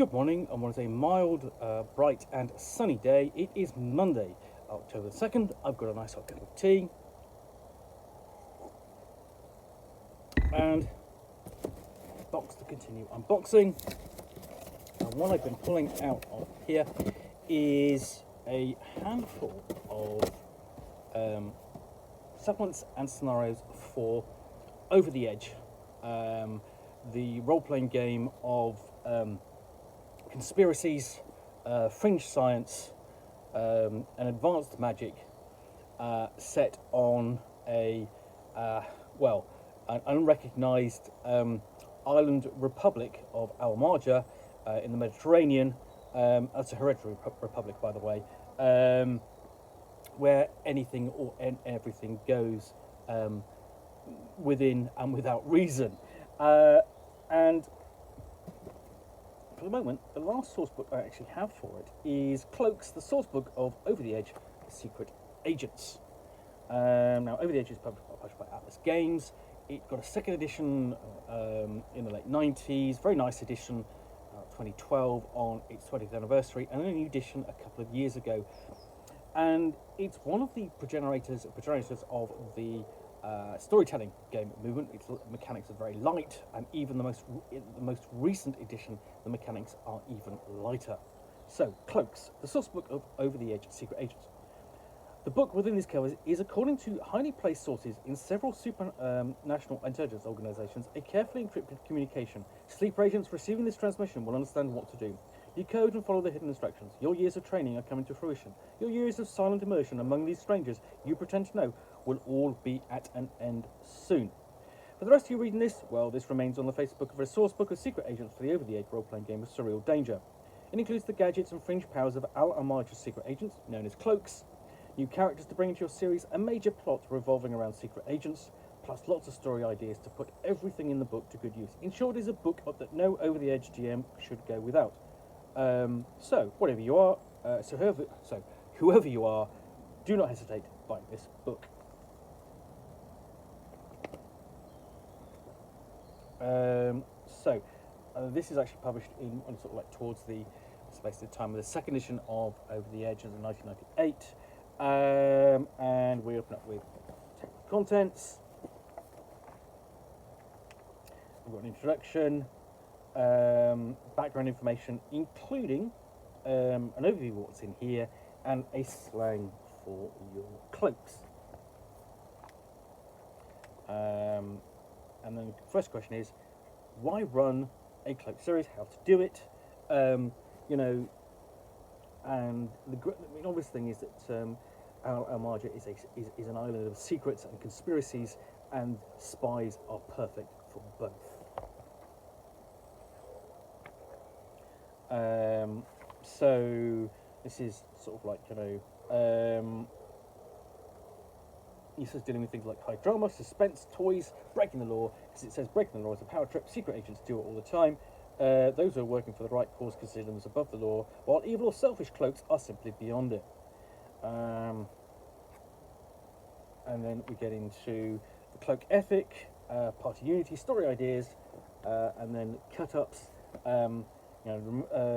Good morning, on what is a mild, bright and sunny day. It is Monday, October the 2nd. I've got a nice hot cup of tea. And box to continue unboxing. And what I've been pulling out of here is a handful of supplements and scenarios for Over the Edge, the role-playing game of conspiracies, fringe science, and advanced magic, set on an unrecognised island republic of Al Amarja in the Mediterranean. That's a hereditary republic, by the way, where anything or everything goes, within and without reason. And for the moment, the last source book I actually have for it is Cloaks, the source book of Over the Edge, Secret Agents. Now, Over the Edge is published by Atlas Games. It got a second edition in the late 90s, very nice edition, 2012 on its 20th anniversary, and then a new edition a couple of years ago. And it's one of the progenitors of the storytelling game movement. Its mechanics are very light, and even the most recent edition, the mechanics are even lighter. So, Cloaks, the source book of Over the Edge, Secret Agents. The book within these covers is, according to highly placed sources in several supranational intelligence organizations, a carefully encrypted communication. Sleeper agents receiving this transmission will understand what to do. Decode and follow the hidden instructions. Your years of training are coming to fruition. Your years of silent immersion among these strangers you pretend to know will all be at an end soon. For the rest of you reading this, well, this remains on the Facebook of a source book of secret agents for the Over the Edge role-playing game of Surreal Danger. It includes the gadgets and fringe powers of Al Amarja's secret agents, known as Cloaks, new characters to bring into your series, a major plot revolving around secret agents, plus lots of story ideas to put everything in the book to good use. In short, it is a book that no Over the Edge GM should go without. So, whatever you are, whoever you are, do not hesitate buying this book. This is actually published in sort of like towards the space of the time of the second edition of Over the Edge in 1998, and we open up with table of contents. We've got an introduction, background information, including an overview of what's in here, and a slang for your cloaks. And then the first question is, why run a cloak series? How to do it? And the obvious thing is that Al Amarja is an island of secrets and conspiracies, and spies are perfect for both. So this is sort of like, this is dealing with things like high drama, suspense, toys, breaking the law, because it says breaking the law is a power trip. Secret agents do it all the time. Those who are working for the right cause consider them as above the law, while evil or selfish cloaks are simply beyond it. And then we get into the cloak ethic, party unity, story ideas, and then cut-ups.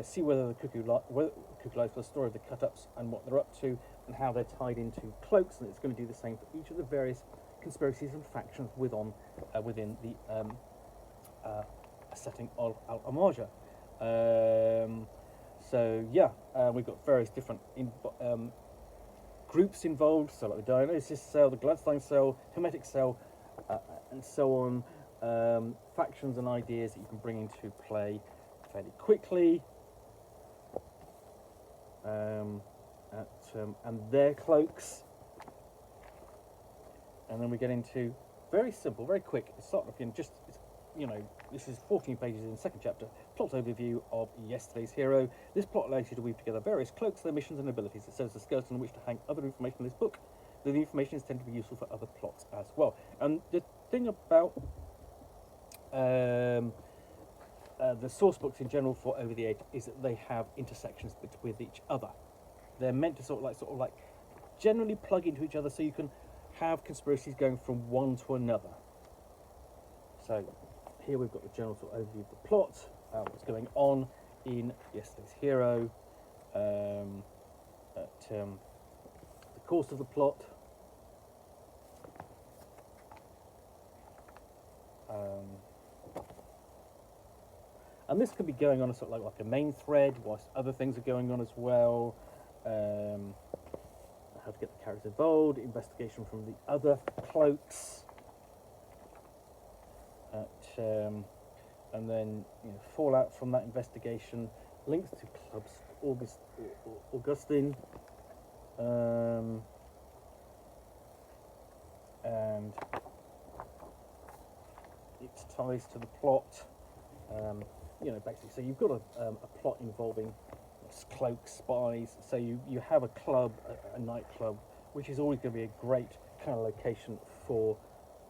See whether the cuckoo lies for the story of the cut-ups and what they're up to and how they're tied into cloaks, and it's going to do the same for each of the various conspiracies and factions within the setting of Al Amarja. We've got various different groups involved, so like the Dionysus cell, the Gladstein cell, Hermetic cell, and so on. Factions and ideas that you can bring into play fairly quickly, and their cloaks. And then we get into very simple, very quick. Start off in this is 14 pages in the second chapter. Plot overview of yesterday's hero. This plot allows you to weave together various cloaks, their missions and abilities. It serves as a skeleton on which to hang other information in this book. The information is tended to be useful for other plots as well. And the thing about the source books in general for Over the Edge is that they have intersections with each other. They're meant to sort of like generally plug into each other, so you can have conspiracies going from one to another. So here we've got the general sort of overview of the plot. What's going on in yesterday's hero, at the course of the plot. And this could be going on as sort of like a main thread, whilst other things are going on as well. How to get the characters involved, investigation from the other cloaks, and then fallout from that investigation, links to clubs Augustine, and it ties to the plot. Basically, so you've got a plot involving cloaks, spies. So you have a club, a nightclub, which is always going to be a great kind of location for,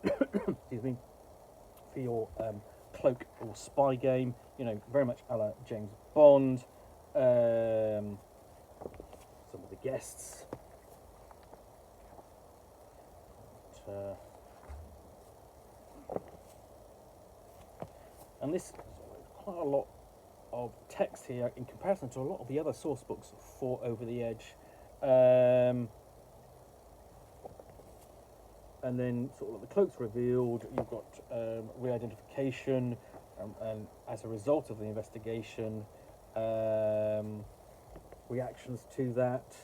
excuse me, for your cloak or spy game. Very much a la James Bond. Some of the guests. And this quite a lot of text here in comparison to a lot of the other source books for Over the Edge. And then sort of like the cloaks revealed, you've got re-identification, and as a result of the investigation, reactions to that.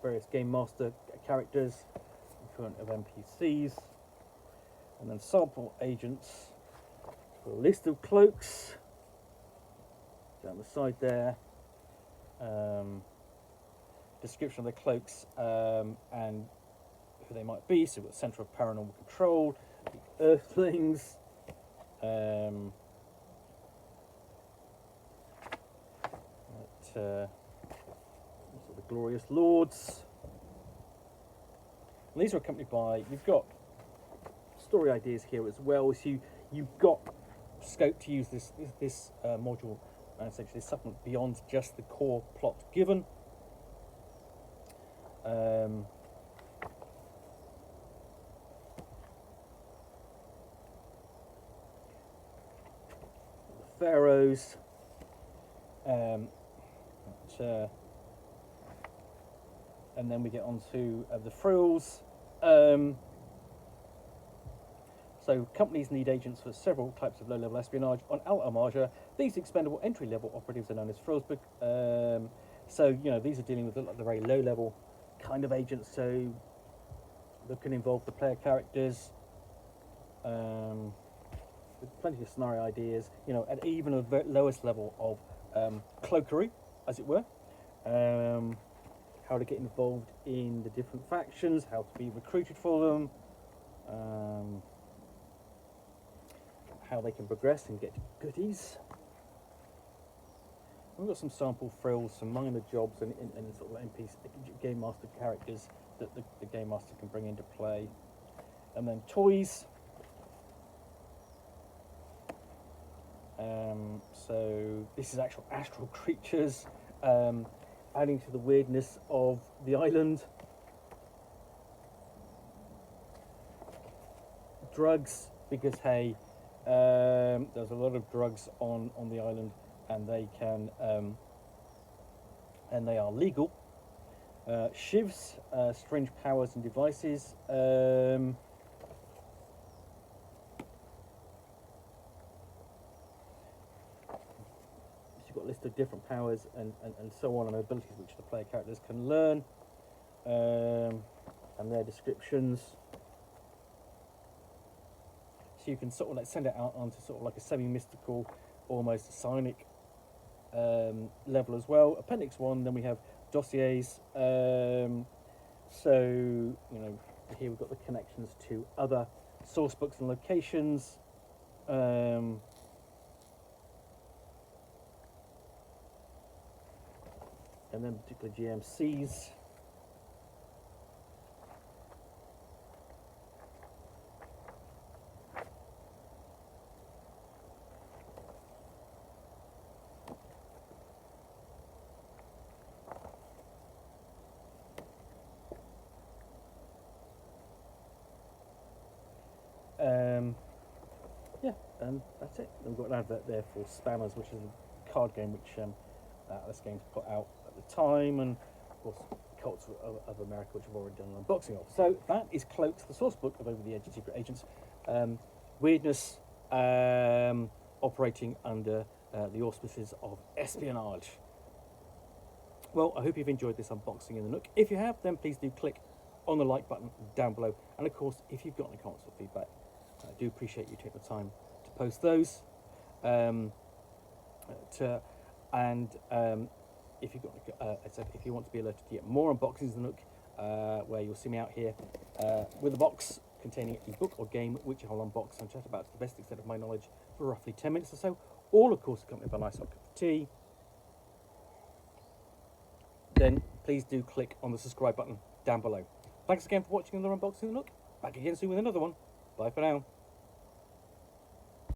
Various game master characters, equivalent of NPCs, and then sample agents. A list of cloaks down the side there. Description of the cloaks and who they might be. So we've got Centre of Paranormal Control, the Earthlings, the Glorious Lords. And these are accompanied by, you've got story ideas here as well. So you've got scope to use this module and essentially supplement beyond just the core plot given. The Pharaohs, and then we get on to the frills. So companies need agents for several types of low-level espionage. On Al Amarja, these expendable entry-level operatives are known as Sourcebook. These are dealing with the very low-level kind of agents, so that can involve the player characters, with plenty of scenario ideas, at even a lowest level of cloakery, as it were. How to get involved in the different factions, how to be recruited for them, how they can progress and get goodies. We've got some sample frills, some minor jobs, and sort of NPC game master characters that the game master can bring into play, and then toys. So this is actual astral creatures, adding to the weirdness of the island. Drugs, because hey, there's a lot of drugs on the island, and they can and they are legal. Shivs, strange powers and devices. Got a list of different powers and so on, and abilities which the player characters can learn, and their descriptions. So you can sort of send it out onto sort of like a semi-mystical, almost psionic level as well. Appendix 1, then we have dossiers. Here we've got the connections to other source books and locations. And then particular GMCs. And that's it. We've got an advert there for Spammers, which is a card game which Atlas Games put out at the time, and of course Cloaks of America, which I've already done an unboxing of. So that is Cloaks, the source book of Over the Edge and Secret Agents. Weirdness operating under the auspices of espionage. Well, I hope you've enjoyed this unboxing in the Nook. If you have, then please do click on the like button down below. And of course, if you've got any comments or feedback, I do appreciate you taking the time to post those. If you've got, if you want to be alerted to get more unboxings in the Nook, where you'll see me out here with a box containing a book or game which I'll unbox and chat about to the best extent of my knowledge for roughly 10 minutes or so, all of course accompanied by a nice hot cup of tea, then please do click on the subscribe button down below. Thanks again for watching another unboxing of the Nook. Back again soon with another one. Bye for now.